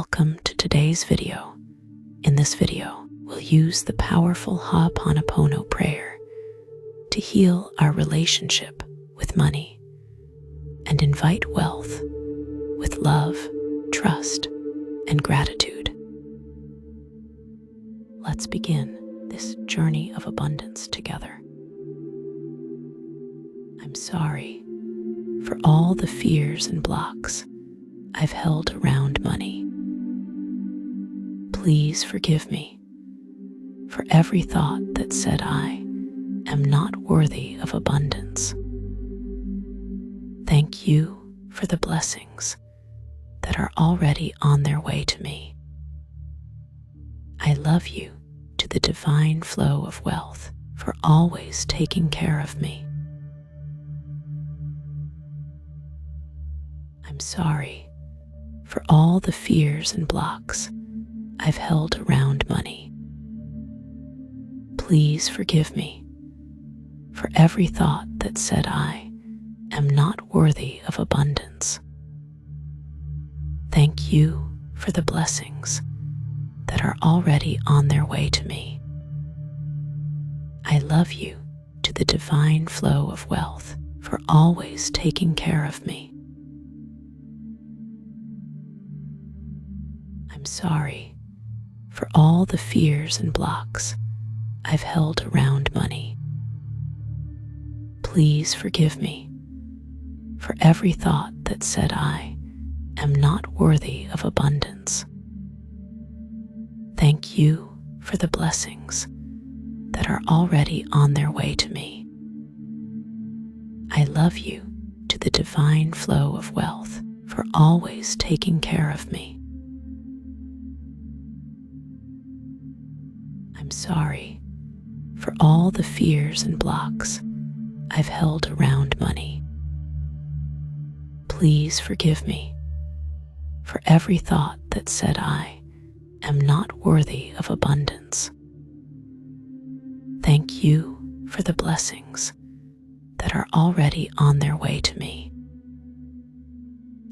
Welcome to today's video. In this video, we'll use the powerful Ho'oponopono prayer to heal our relationship with money and invite wealth with love, trust, and gratitude. Let's begin this journey of abundance together. I'm sorry for all the fears and blocks I've held around money. Please forgive me for every thought that said I am not worthy of abundance. Thank you for the blessings that are already on their way to me. I love you to the divine flow of wealth for always taking care of me. I'm sorry for all the fears and blocks I've held around money. Please forgive me for every thought that said I am not worthy of abundance. Thank you for the blessings that are already on their way to me. I love you to the divine flow of wealth for always taking care of me. I'm sorry for all the fears and blocks I've held around money. Please forgive me for every thought that said I am not worthy of abundance. Thank you for the blessings that are already on their way to me. I love you to the divine flow of wealth for always taking care of me. I'm sorry for all the fears and blocks I've held around money. Please forgive me for every thought that said I am not worthy of abundance. Thank you for the blessings that are already on their way to me.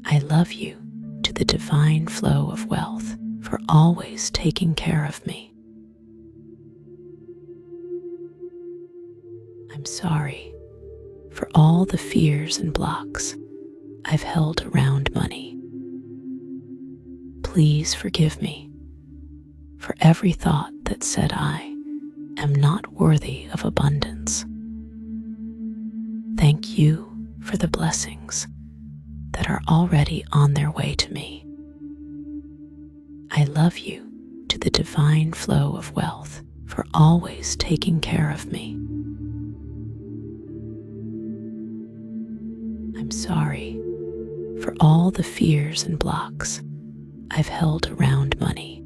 I love you to the divine flow of wealth for always taking care of me. I'm sorry for all the fears and blocks I've held around money. Please forgive me for every thought that said I am not worthy of abundance. Thank you for the blessings that are already on their way to me. I love you to the divine flow of wealth for always taking care of me. I'm sorry for all the fears and blocks I've held around money.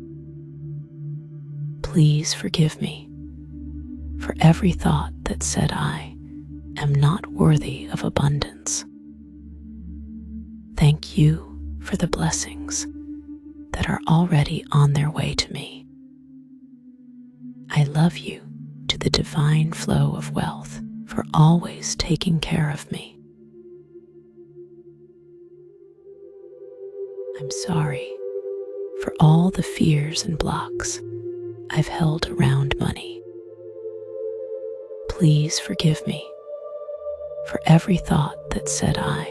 Please forgive me for every thought that said I am not worthy of abundance. Thank you for the blessings that are already on their way to me. I love you to the divine flow of wealth for always taking care of me. I'm sorry for all the fears and blocks I've held around money. Please forgive me for every thought that said I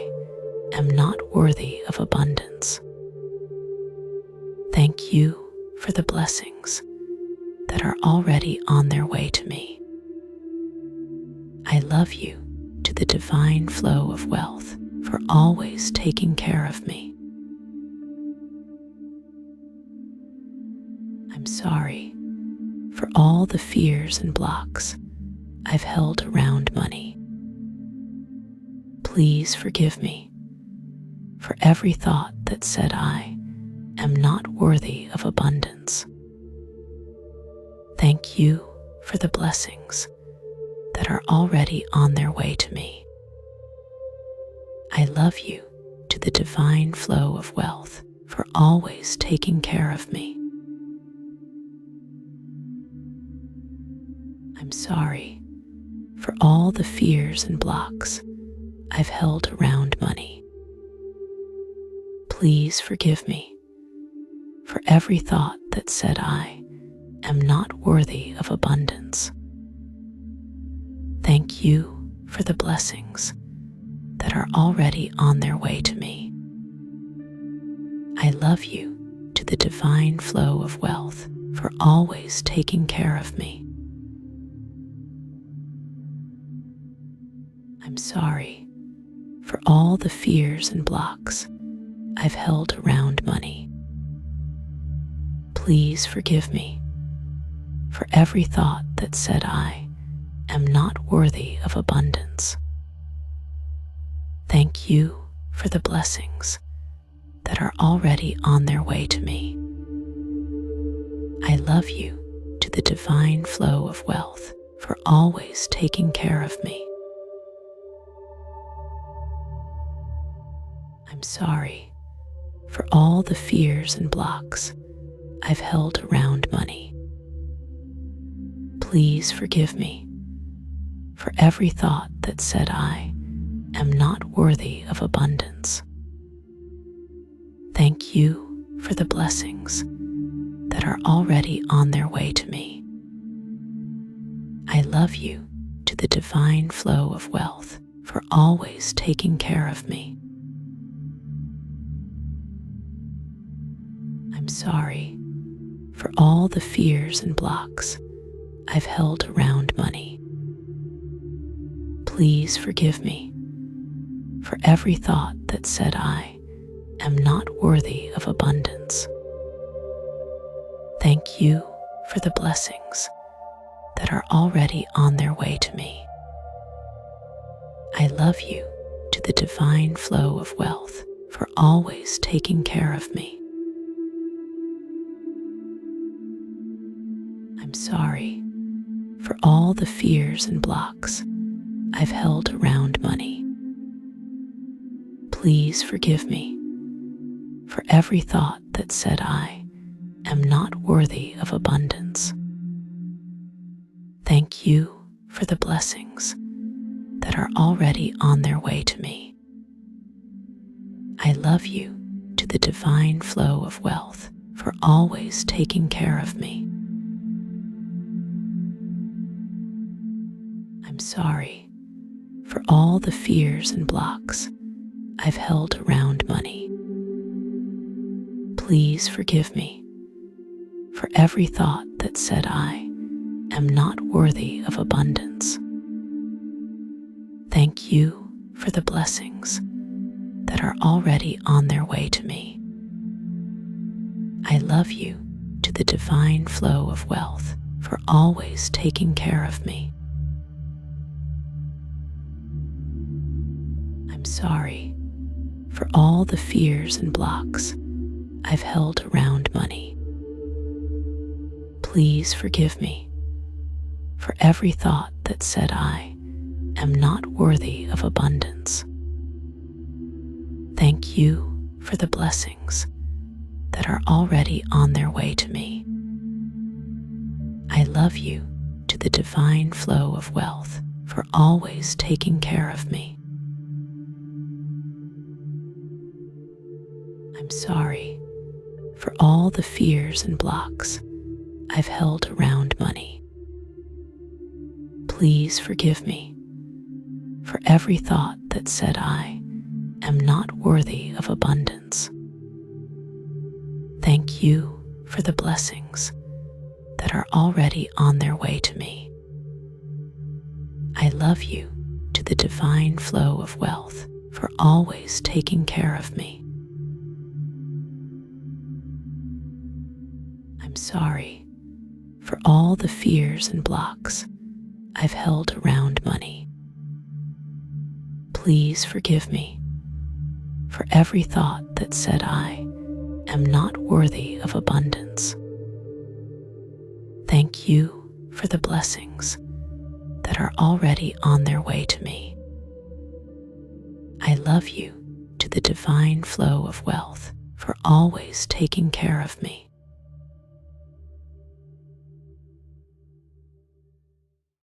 am not worthy of abundance. Thank you for the blessings that are already on their way to me. I love you to the divine flow of wealth for always taking care of me. I'm sorry for all the fears and blocks I've held around money. Please forgive me for every thought that said I am not worthy of abundance. Thank you for the blessings that are already on their way to me. I love you to the divine flow of wealth for always taking care of me. I'm sorry for all the fears and blocks I've held around money. Please forgive me for for every thought that said I am not worthy of abundance. Thank you for the blessings that are already on their way to me. I love you to the divine flow of wealth for always taking care of me. I'm sorry for all the fears and blocks I've held around money. Please forgive me for every thought that said I am not worthy of abundance. Thank you for the blessings that are already on their way to me. I love you to the divine flow of wealth for always taking care of me. I'm sorry for all the fears and blocks I've held around money. Please forgive me for every thought that said I am not worthy of abundance. Thank you for the blessings that are already on their way to me. I love you to the divine flow of wealth for always taking care of me. I'm sorry for all the fears and blocks I've held around money. Please forgive me for every thought that said I am not worthy of abundance. Thank you for the blessings that are already on their way to me. I love you to the divine flow of wealth for always taking care of me. I'm sorry for all the fears and blocks I've held around money. Please forgive me for every thought that said I am not worthy of abundance. Thank you for the blessings that are already on their way to me. I love you to the divine flow of wealth for always taking care of me. I'm sorry for all the fears and blocks I've held around money. Please forgive me for every thought that said I am not worthy of abundance. Thank you for the blessings that are already on their way to me. I love you to the divine flow of wealth for always taking care of me. I'm sorry for all the fears and blocks I've held around money. Please forgive me for every thought that said I am not worthy of abundance. Thank you for the blessings that are already on their way to me. I love you to the divine flow of wealth for always taking care of me. I'm sorry for all the fears and blocks I've held around money. Please forgive me for every thought that said I am not worthy of abundance. Thank you for the blessings that are already on their way to me. I love you to the divine flow of wealth for always taking care of me. I'm sorry for all the fears and blocks I've held around money. Please forgive me for every thought that said I am not worthy of abundance. Thank you for the blessings that are already on their way to me. I love you to the divine flow of wealth for always taking care of me.